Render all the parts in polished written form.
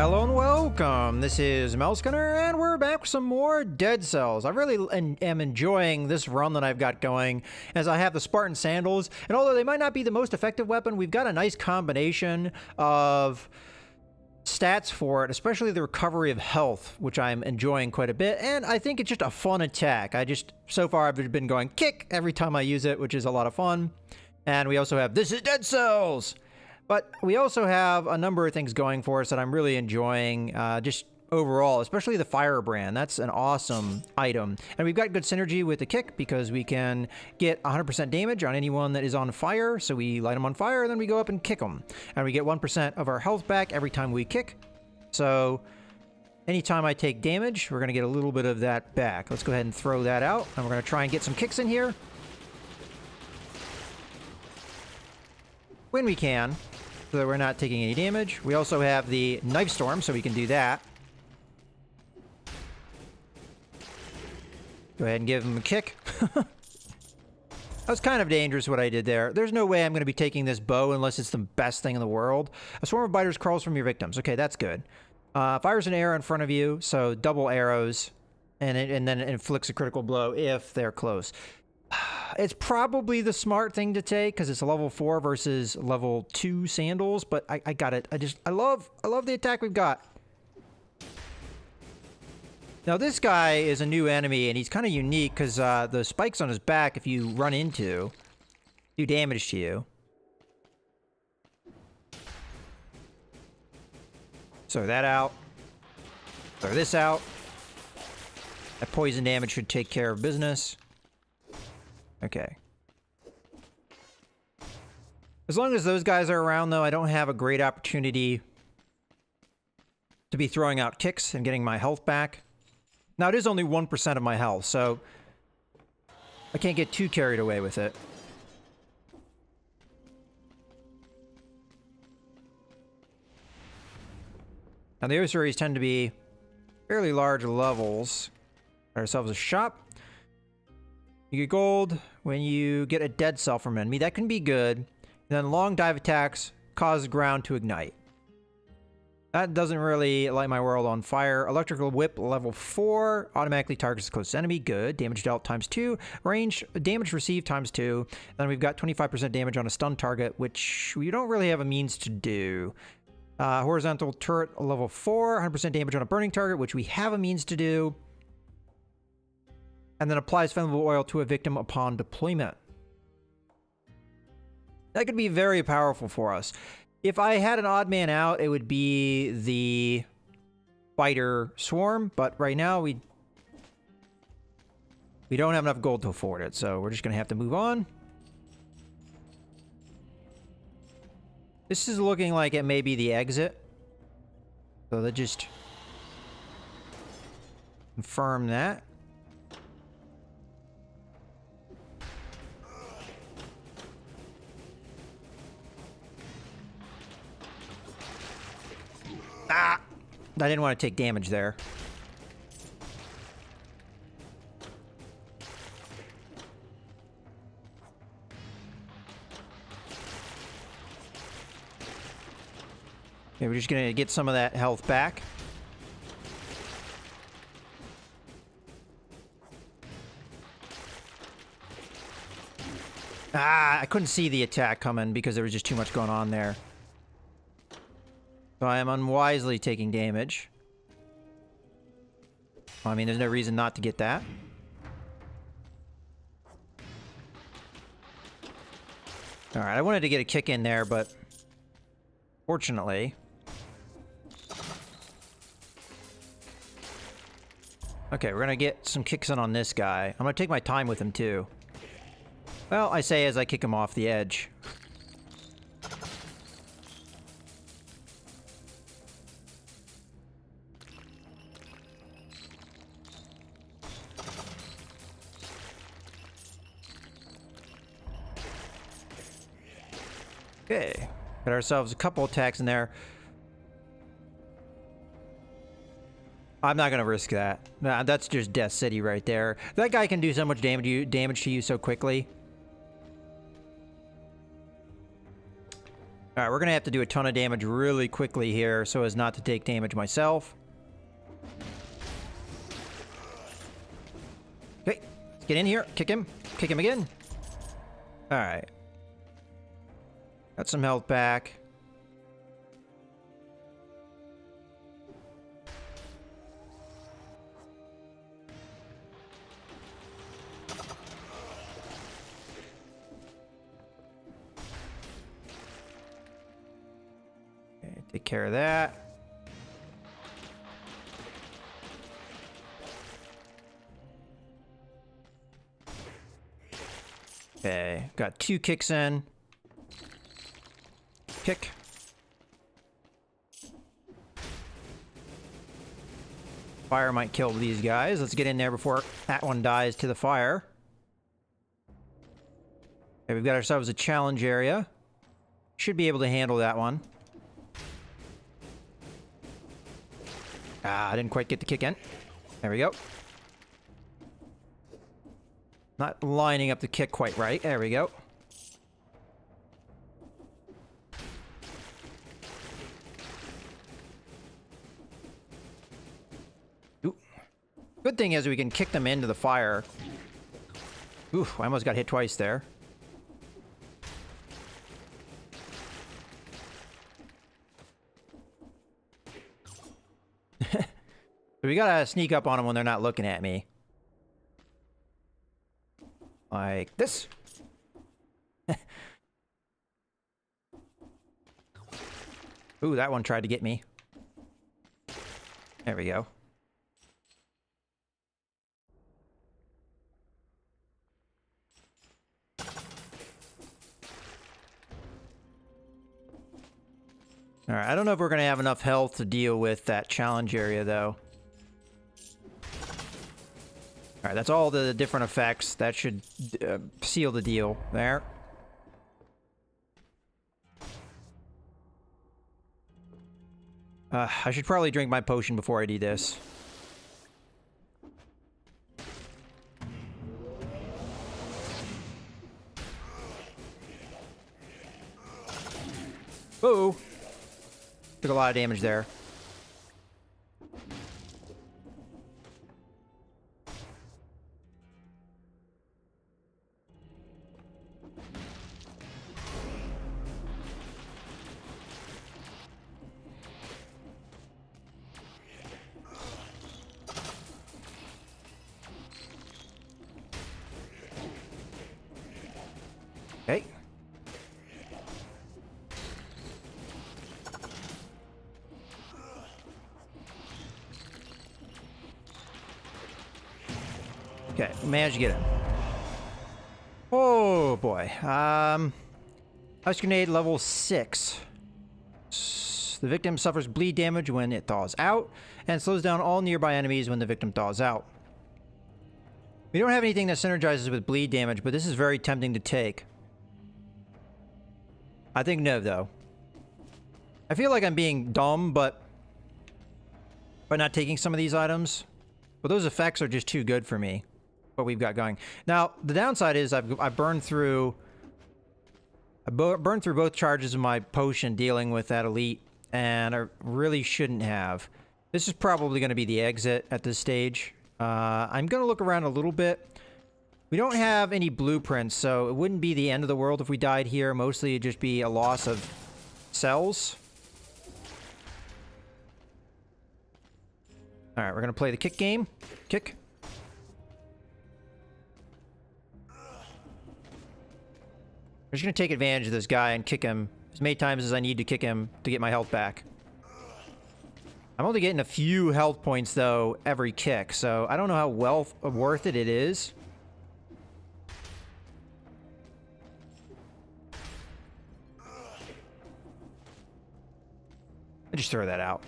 Hello and welcome. This is Melskinner, and we're back with some more Dead Cells. I really am enjoying this run that I've got going, as I have the Spartan Sandals, and although they might not be the most effective weapon, we've got a nice combination of stats for it, especially the recovery of health, which I'm enjoying quite a bit, and I think it's just a fun attack. So far I've been going kick every time I use it, which is a lot of fun. And we also have This is Dead Cells! But we also have a number of things going for us that I'm really enjoying, just overall, especially the firebrand. That's an awesome item. And we've got good synergy with the kick because we can get 100% damage on anyone that is on fire. So we light them on fire, and then we go up and kick them. And we get 1% of our health back every time we kick. So anytime I take damage, we're going to get a little bit of that back. Let's go ahead and throw that out. And we're going to try and get some kicks in here when we can, so that we're not taking any damage. We also have the Knife Storm, so we can do that. Go ahead and give him a kick. That was kind of dangerous what I did there. There's no way I'm going to be taking this bow unless it's the best thing in the world. A swarm of biters crawls from your victims. Okay, that's good. Fires an arrow in front of you, so double arrows, and then it inflicts a critical blow if they're close. It's probably the smart thing to take because it's a level 4 versus level 2 sandals, but I got it. I love the attack we've got. Now this guy is a new enemy, and he's kind of unique because the spikes on his back, if you run into, do damage to you. Throw that out. Throw this out. That poison damage should take care of business. Okay. As long as those guys are around, though, I don't have a great opportunity to be throwing out kicks and getting my health back. Now, it is only 1% of my health, so I can't get too carried away with it. Now, the ossuaries tend to be fairly large levels. Got ourselves a shop. You get gold when you get a dead cell from enemy. That can be good. And then long dive attacks cause ground to ignite. That doesn't really light my world on fire. Electrical whip level 4 automatically targets the closest enemy. Good. Damage dealt times 2. Range damage received times 2. Then we've got 25% damage on a stun target, which we don't really have a means to do. Horizontal turret level 4. 100% damage on a burning target, which we have a means to do. And then applies flammable oil to a victim upon deployment. That could be very powerful for us. If I had an odd man out, it would be the biter swarm, but right now we don't have enough gold to afford it, so we're just going to have to move on. This is looking like it may be the exit. So let's just confirm that. Ah! I didn't want to take damage there. Okay, we're just going to get some of that health back. Ah, I couldn't see the attack coming because there was just too much going on there. So I am unwisely taking damage. Well, I mean, there's no reason not to get that. Alright, I wanted to get a kick in there, but fortunately. Okay, we're gonna get some kicks in on this guy. I'm gonna take my time with him, too. Well, I say as I kick him off the edge. Okay, got ourselves a couple attacks in there. I'm not gonna risk that. Nah, that's just Death City right there. That guy can do so much damage to you so quickly. All right, we're going to have to do a ton of damage really quickly here so as not to take damage myself. Okay, let's get in here. Kick him. Kick him again. All right. Got some health back. Okay, take care of that. Okay, got 2 kicks in. Kick. Fire might kill these guys. Let's get in there before that one dies to the fire. Okay, we've got ourselves a challenge area. Should be able to handle that one. Ah, I didn't quite get the kick in. There we go. Not lining up the kick quite right. There we go. Ooh. Good thing is we can kick them into the fire. Oof, I almost got hit twice there. So we gotta sneak up on them when they're not looking at me. Like this. Ooh, that one tried to get me. There we go. Alright, I don't know if we're going to have enough health to deal with that challenge area, though. Alright, that's all the different effects. That should seal the deal there. I should probably drink my potion before I do this. Whoa! Took a lot of damage there. Okay. Okay, managed to get it. Oh boy. Ice grenade level 6. The victim suffers bleed damage when it thaws out, and slows down all nearby enemies when the victim thaws out. We don't have anything that synergizes with bleed damage, but this is very tempting to take. I think no, though. I feel like I'm being dumb, but by not taking some of these items. But those effects are just too good for me. What we've got going. Now, the downside is I've burned through... I burned through both charges of my potion dealing with that elite, and I really shouldn't have. This is probably going to be the exit at this stage. I'm going to look around a little bit. We don't have any blueprints, so it wouldn't be the end of the world if we died here. Mostly it'd just be a loss of cells. Alright, we're going to play the kick game. Kick. I'm just going to take advantage of this guy and kick him as many times as I need to kick him to get my health back. I'm only getting a few health points, though, every kick, so I don't know how well worth it is. I just throw that out.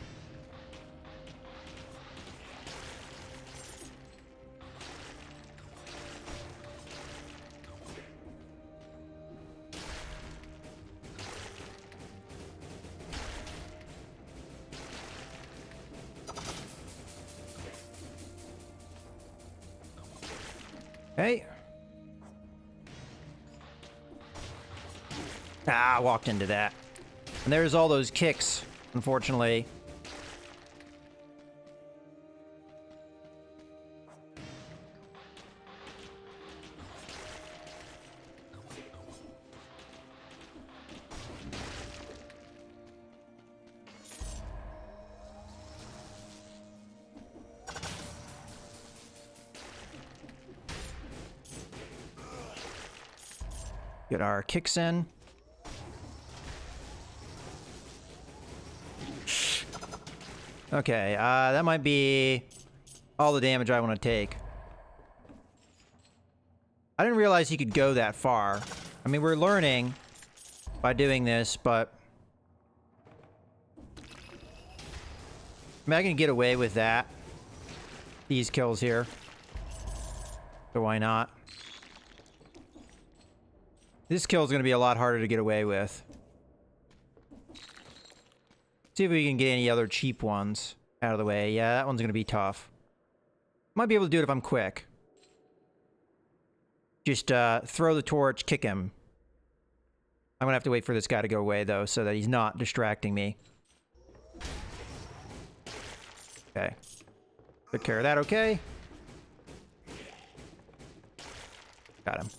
Okay. Ah, I walked into that. And there's all those kicks, unfortunately. Get our kicks in. Okay, that might be all the damage I want to take. I didn't realize he could go that far. I mean, we're learning by doing this, but I mean, I can get away with that. These kills here. So why not? This kill is going to be a lot harder to get away with. See if we can get any other cheap ones out of the way. Yeah, that one's going to be tough. Might be able to do it if I'm quick. Just throw the torch, kick him. I'm going to have to wait for this guy to go away, though, so that he's not distracting me. Okay. Took care of that, okay? Got him.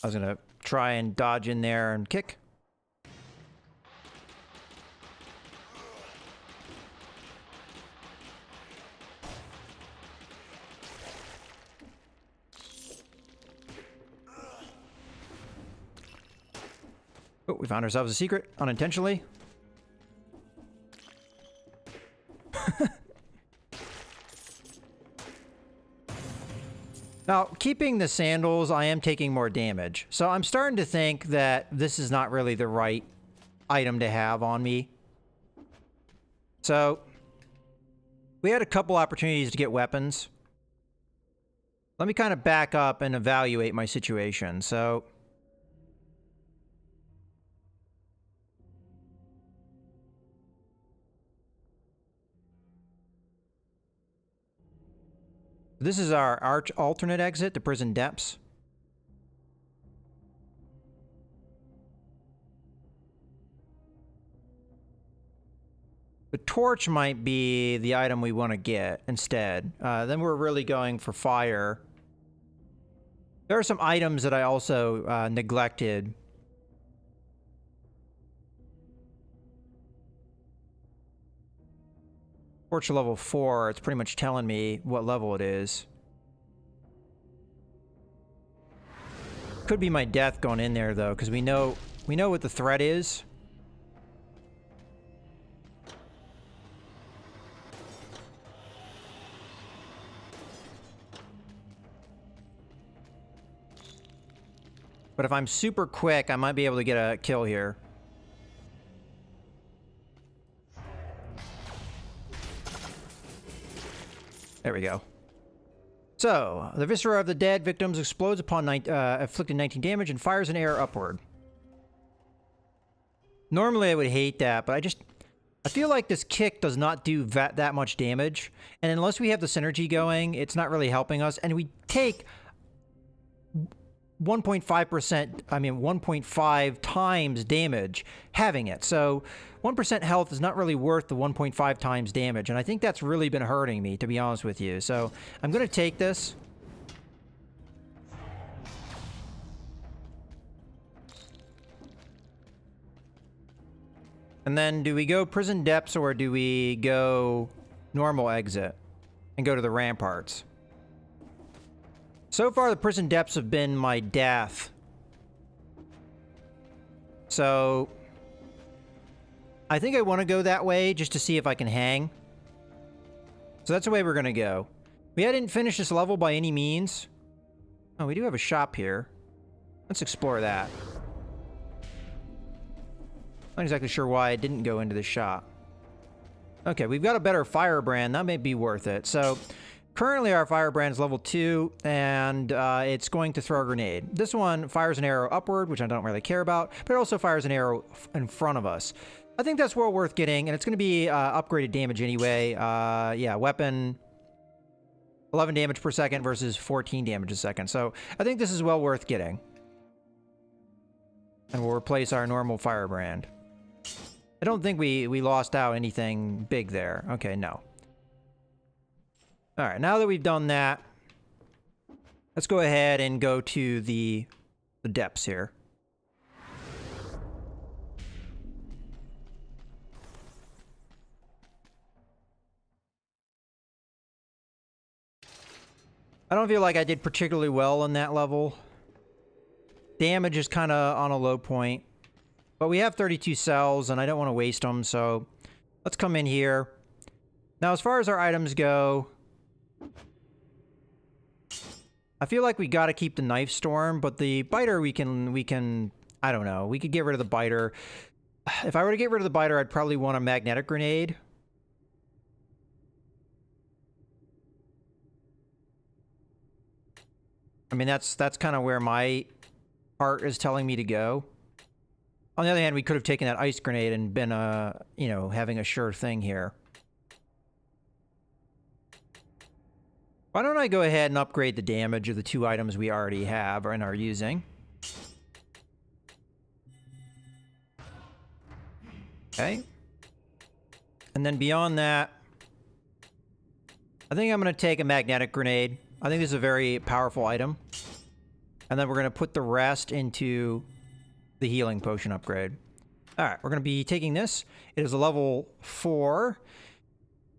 I was gonna try and dodge in there and kick. Oh, we found ourselves a secret, unintentionally. Now, keeping the sandals, I am taking more damage. So I'm starting to think that this is not really the right item to have on me. So, we had a couple opportunities to get weapons. Let me kind of back up and evaluate my situation. So, this is our alternate exit to prison depths. The torch might be the item we want to get instead. Then we're really going for fire. There are some items that I also neglected. Torch level 4, it's pretty much telling me what level it is. Could be my death going in there though, because we know what the threat is. But if I'm super quick, I might be able to get a kill here. There we go. So, the viscera of the dead victims explodes upon inflicting 19 damage and fires an arrow upward. Normally I would hate that, but I feel like this kick does not do that much damage. And unless we have the synergy going, it's not really helping us. And we take 1.5%, I mean 1.5 times damage having it. So 1% health is not really worth the 1.5 times damage. And I think that's really been hurting me, to be honest with you. So I'm going to take this. And then do we go prison depths or do we go normal exit and go to the ramparts? So far, the prison depths have been my death. So I think I want to go that way just to see if I can hang. So that's the way we're going to go. We hadn't finished this level by any means. Oh, we do have a shop here. Let's explore that. Not exactly sure why I didn't go into the shop. Okay, we've got a better firebrand. That may be worth it. So currently our firebrand is level 2, and it's going to throw a grenade. This one fires an arrow upward, which I don't really care about, but it also fires an arrow in front of us. I think that's well worth getting, and it's going to be upgraded damage anyway. Yeah, weapon. 11 damage per second versus 14 damage a second. So I think this is well worth getting. And we'll replace our normal firebrand. I don't think we lost out anything big there. Okay, no. Alright, now that we've done that, let's go ahead and go to the depths here. I don't feel like I did particularly well on that level. Damage is kind of on a low point. But we have 32 cells, and I don't want to waste them, so let's come in here. Now, as far as our items go, I feel like we got to keep the knife storm, but the biter we can, I don't know, we could get rid of the biter. If I were to get rid of the biter, I'd probably want a magnetic grenade. I mean, that's kind of where my heart is telling me to go. On the other hand, we could have taken that ice grenade and been, you know, having a sure thing here. Why don't I go ahead and upgrade the damage of the 2 items we already have and are using. Okay. And then beyond that, I think I'm going to take a magnetic grenade. I think this is a very powerful item. And then we're going to put the rest into the healing potion upgrade. Alright, we're going to be taking this. It is a level 4.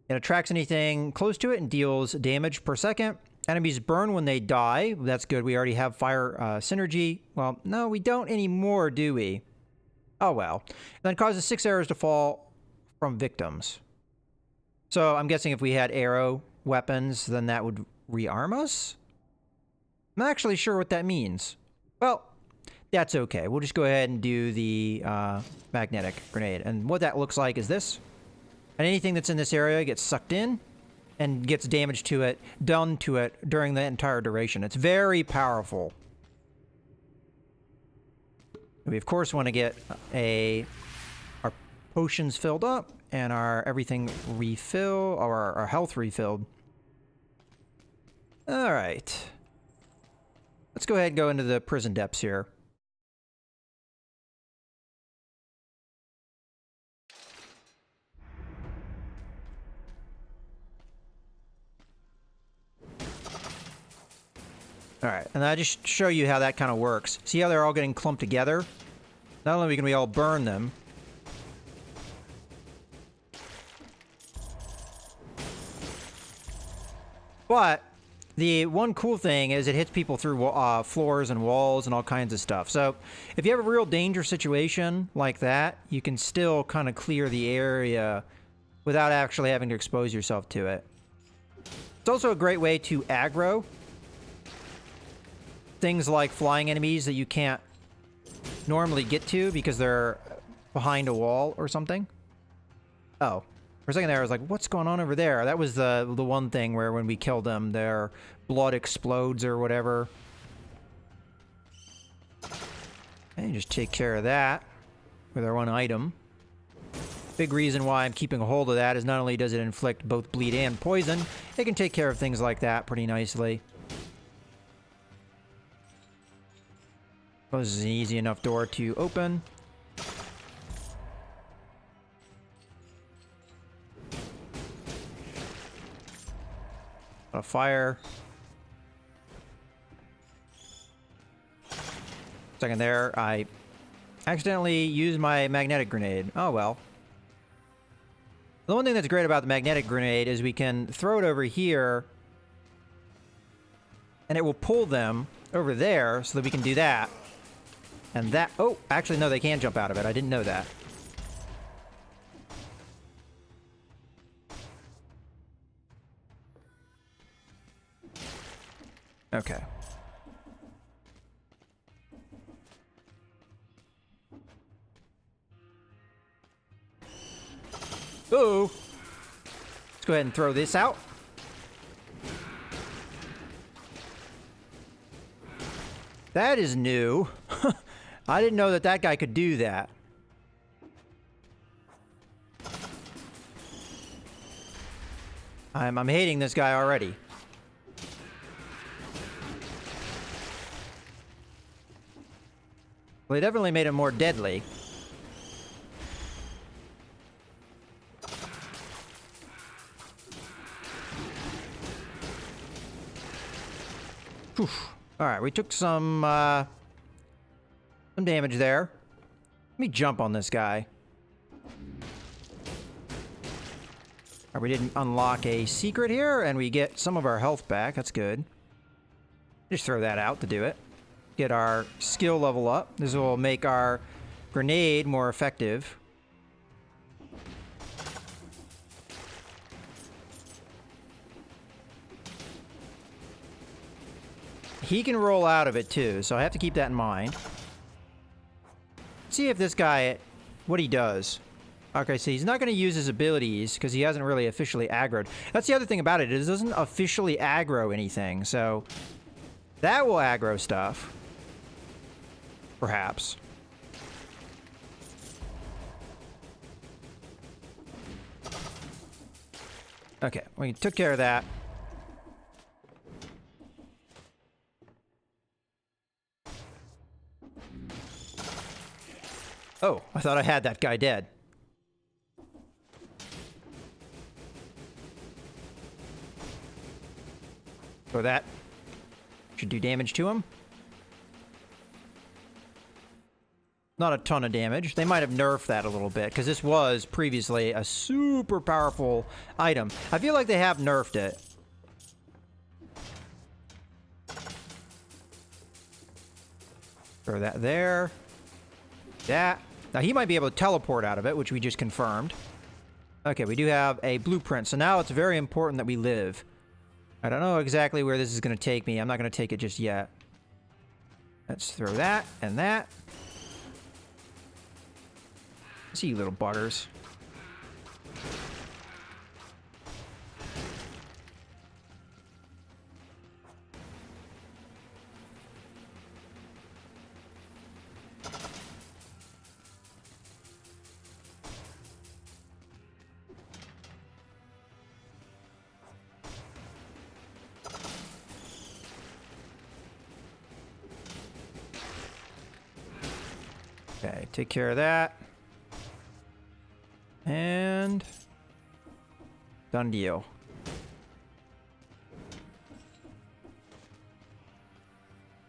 It attracts anything close to it and deals damage per second. Enemies burn when they die. That's good. We already have fire synergy. Well, no, we don't anymore, do we? Oh well. And then causes 6 arrows to fall from victims. So I'm guessing if we had arrow weapons, then that would rearm us? I'm not actually sure what that means. Well, that's okay. We'll just go ahead and do the magnetic grenade. And what that looks like is this. And anything that's in this area gets sucked in and gets damage to it, done to it during the entire duration. It's very powerful. We, of course, want to get our potions filled up and our everything refill, or our health refilled. Alright. Let's go ahead and go into the prison depths here. Alright, and I just show you how that kind of works. See how they're all getting clumped together? Not only can we all burn them, but the one cool thing is it hits people through floors and walls and all kinds of stuff. So if you have a real danger situation like that, you can still kind of clear the area without actually having to expose yourself to it. It's also a great way to aggro things like flying enemies that you can't normally get to because they're behind a wall or something. Oh. For a second there, I was like, what's going on over there? That was the one thing where when we kill them, their blood explodes or whatever. And just take care of that with our one item. Big reason why I'm keeping a hold of that is not only does it inflict both bleed and poison, it can take care of things like that pretty nicely. This is an easy enough door to open. A fire. Second there, I accidentally used my magnetic grenade. Oh well. The one thing that's great about the magnetic grenade is we can throw it over here and it will pull them over there so that we can do that. And that... Oh, actually no, they can jump out of it. I didn't know that. Okay. Ooh. Let's go ahead and throw this out. That is new. I didn't know that that guy could do that. I'm hating this guy already. Well, they definitely made it more deadly. Alright, we took some damage there. Let me jump on this guy. Alright, we didn't unlock a secret here, and we get some of our health back. That's good. Just throw that out to do it. Get our skill level up. This will make our grenade more effective. He can roll out of it too, so I have to keep that in mind. Let's see if this guy, what he does. Okay, so he's not going to use his abilities because he hasn't really officially aggroed. That's the other thing about it. It doesn't officially aggro anything, so that will aggro stuff. Perhaps. Okay, we took care of that. Oh, I thought I had that guy dead. So that should do damage to him. Not a ton of damage. They might have nerfed that a little bit, because this was previously a super powerful item. I feel like they have nerfed it. Throw that there. That. Now, he might be able to teleport out of it, which we just confirmed. Okay, we do have a blueprint, so now it's very important that we live. I don't know exactly where this is going to take me. I'm not going to take it just yet. Let's throw that and that. See you little buggers. Okay, take care of that. And done deal.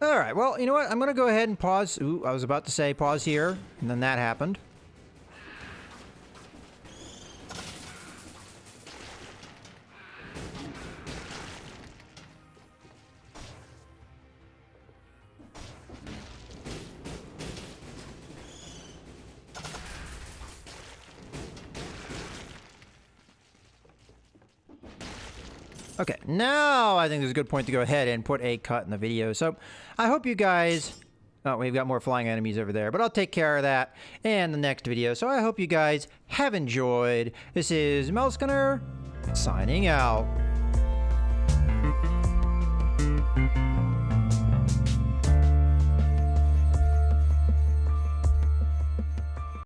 All right, well, you know what? I'm going to go ahead and pause. Ooh, I was about to say pause here, and then that happened. Okay, now I think there's a good point to go ahead and put a cut in the video. So I hope you guys... Oh, we've got more flying enemies over there, but I'll take care of that in the next video. So I hope you guys have enjoyed. This is Melskinner, signing out.